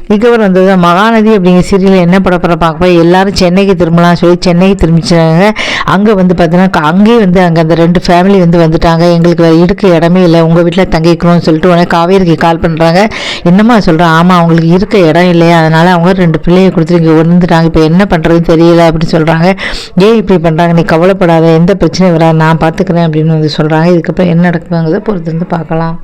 இதுக்கப்புறம் வந்தது மகாநதி அப்படிங்கிற சீரியல் என்ன படப்பட பார்க்க எல்லாரும் சென்னைக்கு திரும்பலாம் சொல்லி சென்னைக்கு திரும்பிச்சாங்க. அங்கே வந்து பார்த்தீங்கன்னா அங்கேயே வந்து அங்கே அந்த 2 ஃபேமிலி வந்து வந்துட்டாங்க. எங்களுக்கு இருக்க இடமே இல்லை, உங்கள் வீட்டில் தங்கிக்கணும்னு சொல்லிட்டு உடனே காவேரிக்கு கால் பண்ணுறாங்க. என்னம்மா சொல்கிறேன், ஆமாம் அவங்களுக்கு இருக்க இடம் இல்லையா, அதனால் அவங்க 2 பிள்ளையை கொடுத்துட்டு இங்கே வந்துட்டாங்க, இப்போ என்ன பண்ணுறதுன்னு தெரியல அப்படின்னு சொல்கிறாங்க. ஏன் இப்படி பண்ணுறாங்க, நீ கவலைப்படாத, எந்த பிரச்சனையும் வராது, நான் பார்த்துக்கிறேன் அப்படின்னு வந்து சொல்கிறாங்க. இதுக்கப்புறம் என்ன நடக்குதுங்கிறத பொறுத்து வந்து பார்க்கலாம்.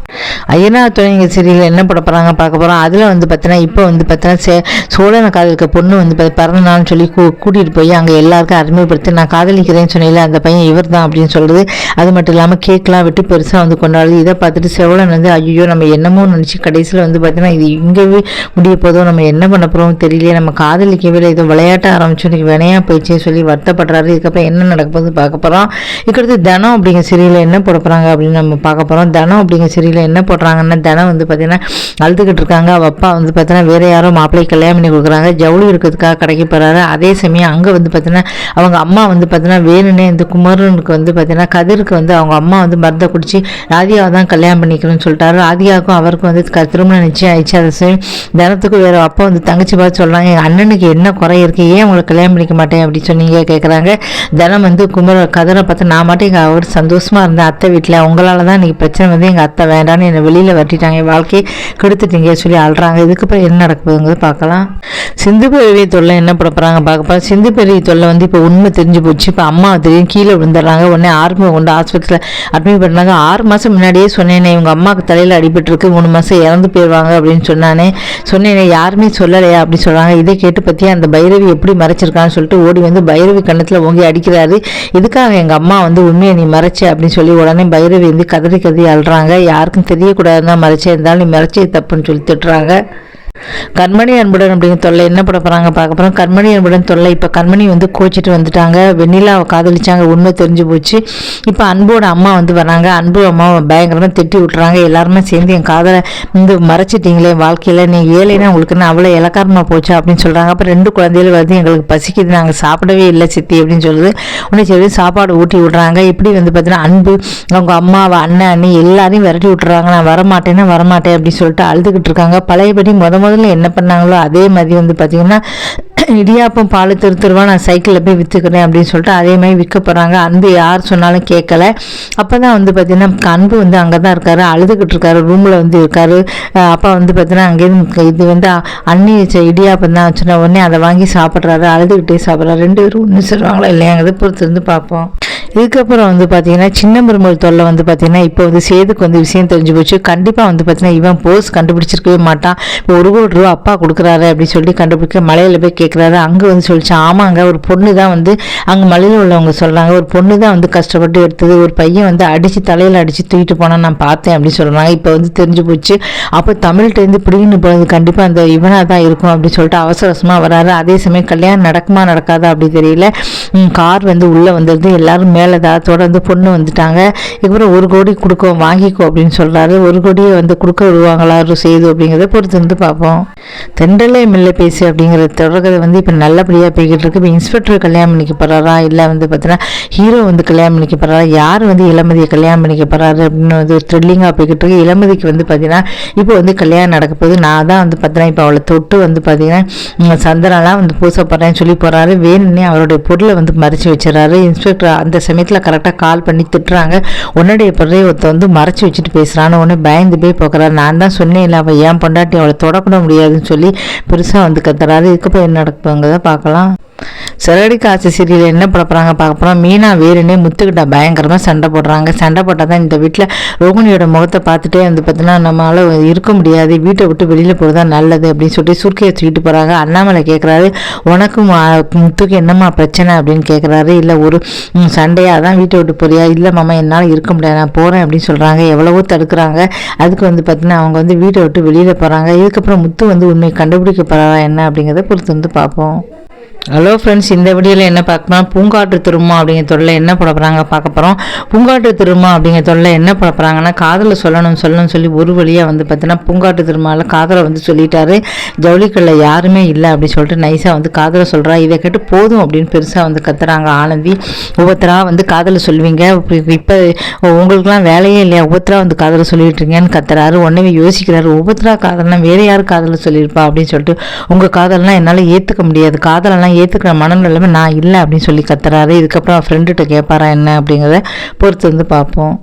ஐயனார் துணைங்க சீரியல் என்ன பட போகிறாங்க பார்க்க போகிறோம். அதில் வந்து பார்த்தீங்கன்னா இப்போ வந்து பார்த்தீங்கன்னா சோழனை காதலிக்க பொண்ணு வந்து பிறந்த நாள்னு சொல்லி கூட்டிகிட்டு போய் அங்கே எல்லாருக்கும் அறிமுகப்படுத்தி நான் காதலிக்கிறேன்னு சொன்னேன், அந்த பையன் இவர் தான் அப்படின்னு சொல்கிறது. அது மட்டும் இல்லாமல் கேக்லாம் வெட்டி பெருசாக வந்து கொண்டாடுது. இதை பார்த்துட்டு சோழன் வந்து ஐயோ நம்ம என்னமோ நினச்சி கடைசியில் வந்து பார்த்தீங்கன்னா இது இங்கேவே முடிய போதும், நம்ம என்ன பண்ண போகிறோம் தெரியலையே, நம்ம காதலிக்கவே இல்லை, இதை விளையாட்ட ஆரம்பிச்சு இன்றைக்கி வினையாக போயிடுச்சே சொல்லி வருத்தப்படுறாரு. இதுக்கப்புறம் என்ன நடக்க போகுது பார்க்க போகிறோம். இதுக்கடுத்து தனம் அப்படிங்கிற சீரியலில் என்ன போட போகிறாங்க அப்படின்னு நம்ம பார்க்க போகிறோம். தனம் அப்படிங்கிற சீரியலில் என்ன போடுறாங்கன்னா தனம் வந்து பார்த்தீங்கன்னா அழுதுகிட்டு இருக்காங்க. அவள் அப்பா வந்து பார்த்தீங்கன்னா வேறு யாரோ மாப்பிள்ளை கல்யாணம் பண்ணி கொடுக்குறாங்க, ஜவுளி இருக்கிறதுக்காக கடைக்கு போகிறாரு. அதே சமயம் அங்கே வந்து பார்த்தீங்கன்னா அவங்க அம்மா வந்து பார்த்தீங்கன்னா வேணுனே இந்த குமரனுக்கு வந்து பார்த்தீங்கன்னா கதிருக்கு வந்து அவங்க அம்மா வந்து மருந்தை குடிச்சு ராதிகாவை தான் கல்யாணம் பண்ணிக்கணும்னு சொல்லிட்டாரு. ராதிகாவுக்கும் அவருக்கும் வந்து திருமணம் நிச்சயம் ஆயிடுச்சு. அதை தனத்துக்கும் வேறு அப்பா வந்து தங்கச்சி பார்த்து சொல்கிறாங்க, எங்கள் அண்ணனுக்கு என்ன குறை இருக்குது, ஏன் உங்களை கல்யாணம் பண்ணிக்க மாட்டேன் அப்படின்னு சொன்னீங்க கேட்குறாங்க. தனம் வந்து கதிரை பார்த்து நான் மட்டும் எங்கள் அவர் சந்தோஷமாக இருந்தேன் அத்தை வீட்டில், உங்களால் தான் இன்றைக்கி பிரச்சனை வந்து எங்கள் அத்தை வேண்டான்னு என்னை வெளியில் வட்டிட்டாங்க, வாழ்க்கையை கெடுத்துட்டீங்க சொல்லி அழுறாங்க. இதுக்கப்புறம் என்ன நடக்க போகுதுங்கிறது பார்க்கலாம். சிந்து பெரிய தொல்லை என்ன பண்ண போகிறாங்க பார்க்க போகிறோம். சிந்து பெரிய தொல்லை வந்து இப்போ உண்மை தெரிஞ்சு போச்சு. இப்போ அம்மா தெரியும் கீழே விழுந்துடுறாங்க. உடனே ஆர்மி கொண்டு ஆஸ்பத்திரியில் அட்மிட் பண்ணாங்க. 6 மாதம் முன்னாடியே சொன்னேனே இவங்க அம்மாவுக்கு தலையில் அடிபட்டுருக்கு, 3 மாதம் இறந்து போயிடுவாங்க அப்படின்னு சொன்னேனே யாருமே சொல்லலையா அப்படின்னு சொல்கிறாங்க. இதை கேட்டு பற்றியா அந்த பைரவி எப்படி மறைச்சிருக்கான்னு சொல்லிட்டு ஓடி வந்து பைரவி கண்ணத்தில் ஓங்கி அடிக்கிறாரு. இதுக்காக எங்கள் அம்மா வந்து உண்மையை நீ மறைச்ச அப்படின்னு சொல்லி உடனே பைரவி வந்து கதறி அழுறாங்க. யாருக்கும் தெரியக்கூடாதுன்னா மறைச்சே இருந்தாலும் நீ மறைச்சே தப்புன்னு சொல்லி திட்டுறாங்க. கண்மணி அன்புடன் அப்படிங்கிற தொல்லை என்ன பட போகிறாங்க பார்க்க போகிறோம். கண்மணி அன்புடன் தொல்லை இப்போ கண்மணி வந்து கோச்சிட்டு வந்துட்டாங்க. வெண்ணிலாவை காதலிச்சாங்க, உண்மை தெரிஞ்சு போச்சு. இப்போ அன்போட அம்மா வந்து வராங்க. அன்பு அம்மாவை பயங்கரமாக திட்டி விட்டுறாங்க. எல்லாருமே சேர்ந்து என் காதலை வந்து மறைச்சிட்டிங்களே, வாழ்க்கையில் நீங்கள் ஏழைனா உங்களுக்கு அவ்வளோ இலக்காரமாக போச்சு அப்படின்னு சொல்கிறாங்க. அப்போ 2 குழந்தைகள் வந்து எங்களுக்கு பசிக்குது, நாங்கள் சாப்பிடவே இல்லை சித்தி அப்படின்னு சொல்லுது. உடனே சரி சாப்பாடு ஊட்டி விட்றாங்க. இப்படி வந்து பார்த்தீங்கன்னா அன்பு அவங்க அம்மாவை அண்ணன் அண்ணி எல்லாரையும் விரட்டி விட்டுறாங்க. நான் வரமாட்டேன் அப்படின்னு சொல்லிட்டு அழுதுகிட்டு இருக்காங்க. பழையபடி முதல்ல என்ன பண்ணாங்களோ அதே மாதிரி வந்து பார்த்தீங்கன்னா இடியாப்பம் பால் திருவா நான் சைக்கிளில் போய் விற்றுக்கிறேன் அப்படின்னு சொல்லிட்டு அதே மாதிரி விற்க போகிறாங்க. அன்பு யார் சொன்னாலும் கேட்கல. அப்போ தான் வந்து பார்த்தீங்கன்னா அன்பு வந்து அங்கே தான் இருக்காரு, அழுதுகிட்டு இருக்காரு, ரூமில் வந்து இருக்காரு. அப்பா வந்து பார்த்தீங்கன்னா அங்கேருந்து இது வந்து அண்ணி இடியாப்பம் தான் வச்சுன்னா உடனே அதை வாங்கி சாப்பிட்றாரு, அழுதுகிட்டே சாப்பிட்றாரு. 2 பேரும் ஒன்று சொல்லுவாங்களா இல்லையாங்கிறத பொறுத்து இருந்து பார்ப்போம். இதுக்கப்புறம் வந்து பார்த்தீங்கன்னா சின்ன மருமகள் தொல்லை வந்து பார்த்தீங்கன்னா இப்போ வந்து சேதுக்கு வந்து விஷயம் தெரிஞ்சு போச்சு. கண்டிப்பாக வந்து பார்த்தீங்கன்னா இவன் போஸ் கண்டுபிடிச்சிருக்கவே மாட்டான். இப்போ 1 கோடி ரூபா அப்பா கொடுக்குறாரு அப்படின்னு சொல்லி கண்டுபிடிக்க மலையில் போய் கேட்குறாரு. அங்கே வந்து சொல்லிச்சு ஆமாங்க ஒரு பொண்ணு தான் வந்து அங்கே மலையில் உள்ளவங்க சொல்கிறாங்க, ஒரு பொண்ணு தான் வந்து கஷ்டப்பட்டு எடுத்தது, ஒரு பையன் வந்து அடித்து தலையில் அடித்து தூக்கிட்டு போனால் நான் பார்த்தேன் அப்படின்னு சொல்கிறாங்க. இப்போ வந்து தெரிஞ்சு போச்சு. அப்போ தமிழ்கிட்டேருந்து பிடிங்கின்னு போகிறது கண்டிப்பாக அந்த இவனாக தான் இருக்கும் அப்படின்னு சொல்லிட்டு அவசரமாக வராரு. அதே சமயம் கல்யாணம் நடக்குமா நடக்காதா அப்படி தெரியல. கார் வந்து உள்ளே வந்துடுது. எல்லாரும் மேலே தாத்தோட வந்து பொண்ணு வந்துட்டாங்க. இதுக்கப்புறம் 1 கோடி வாங்கிக்கோ அப்படின்னு சொல்கிறாரு. 1 கோடியை வந்து கொடுக்க விடுவாங்களா செய்து அப்படிங்கிறத பொறுத்து வந்து பார்ப்போம். தென்றலே மெல்ல பேசு அப்படிங்கிற தொடர்கதை வந்து இப்போ நல்லபடியாக போய்கிட்டு இருக்கு. இப்போ இன்ஸ்பெக்டர் கல்யாணம் பண்ணிக்க போகிறாரா இல்லை வந்து பார்த்தீங்கன்னா ஹீரோ வந்து கல்யாணம் பண்ணிக்க போகிறாரா, யார் வந்து இளமதியை கல்யாணம் பண்ணிக்க போகிறாரு அப்படின்னு வந்து த்ரில்லிங்காக போய்கிட்டு இருக்கு. இளமதிக்கு வந்து பார்த்தீங்கன்னா இப்போ வந்து கல்யாணம் நடக்க போகுது. நான் தான் வந்து பார்த்தீங்கன்னா இப்போ அவளை தொட்டு வந்து பார்த்தீங்கன்னா சந்தனாலாம் வந்து பூசப்படுறேன்னு சொல்லி போகிறாரு. வேணுன்னே அவருடைய பொருளை வந்து மறைச்சி வச்சுறாரு. இன்ஸ்பெக்டர் அந்த சமயத்தில் கரெக்டாக கால் பண்ணி திட்டுறாங்க. உன்னுடைய பொருளை ஒருத்த வந்து மறைச்சி வச்சுட்டு பேசுகிறான்னு உடனே பயந்து போய் போக்குறாரு. நான் தான் சொன்னேன் இல்லை அவள் ஏன் பொண்டாட்டி அவளை தொடக்கூட முடியாதுன்னு சொல்லி பெருசாக வந்து கத்துறாரு. இதுக்கப்புறம் என்ன நடக்குங்கிறத பார்க்கலாம். சிறகடி காசு சீரியல் என்ன பண்ண போகிறாங்க பார்க்க போகிறோம். மீனா வேறுனே முத்துக்கிட்ட பயங்கரமாக சண்டை போடுறாங்க. சண்டை போட்டால் தான் இந்த வீட்டில் ரோகிணியோட முகத்தை பார்த்துட்டே வந்து பார்த்தீங்கன்னா நம்மளால் இருக்க முடியாது, வீட்டை விட்டு வெளியில் போகிறதா நல்லது அப்படின்னு சொல்லி சுருக்கையை தூக்கிட்டு போகிறாங்க. அண்ணாமலை கேட்குறாரு உனக்கும் முத்துக்கு என்னம்மா பிரச்சனை அப்படின்னு கேட்குறாரு. இல்லை ஒரு சண்டையாக தான் வீட்டை விட்டு போறியா, இல்லை மாமா என்னால் இருக்க முடியாது நான் போகிறேன் அப்படின்னு சொல்கிறாங்க. எவ்வளவோ தடுக்கிறாங்க. அதுக்கு வந்து பார்த்தீங்கன்னா அவங்க வந்து வீட்டை விட்டு வெளியில் போகிறாங்க. இதுக்கப்புறம் முத்து வந்து உண்மை கண்டுபிடிக்க போகிறாரா என்ன அப்படிங்கிறத பொறுத்து வந்து பார்ப்போம். ஹலோ ஃப்ரெண்ட்ஸ், இந்த வீடியோவில் என்ன பார்க்கலாம், பூங்காற்று திருமா அப்படிங்கிற தொடரில் என்ன போட போகிறாங்க பார்க்க போகிறோம். பூங்காற்று திருமா அப்படிங்கிற தொடரில் என்ன போட போகிறாங்கன்னா, காதலை சொல்லணும்னு சொல்லி ஒரு வழியாக வந்து பார்த்தீங்கன்னா பூங்காற்று திருமாவில் காதலை வந்து சொல்லிட்டாரு. ஜவுளிக்கல்ல யாருமே இல்லை அப்படின்னு சொல்லிட்டு நைஸாக வந்து காதலை சொல்கிறா. இதை கேட்டு போதும் அப்படின்னு பெருசாக வந்து கத்துறாங்க ஆனந்தி. ஒவ்வொருத்தராக வந்து காதலை சொல்லுவீங்க, இப்போ உங்களுக்குலாம் வேலையே இல்லையா, ஒவ்வொருத்தராக வந்து காதலை சொல்லிட்டு இருக்கீங்கன்னு கத்துறாரு. உடனே யோசிக்கிறாரு, ஒவ்வொருத்தரா காதல்னா வேறு யார் காதலை சொல்லியிருப்பா அப்படின்னு சொல்லிட்டு, உங்கள் காதல்லாம் என்னால் ஏற்றுக்க முடியாது, காதலெல்லாம் ஏற்றுக்கிற மனநிலைமை நான் இல்லை அப்படின்னு சொல்லி கத்துறாரு. இதுக்கப்புறம் ஃப்ரெண்டுகிட்ட கேட்பாரா என்ன அப்படிங்கிறத பொறுத்து வந்து பார்ப்போம்.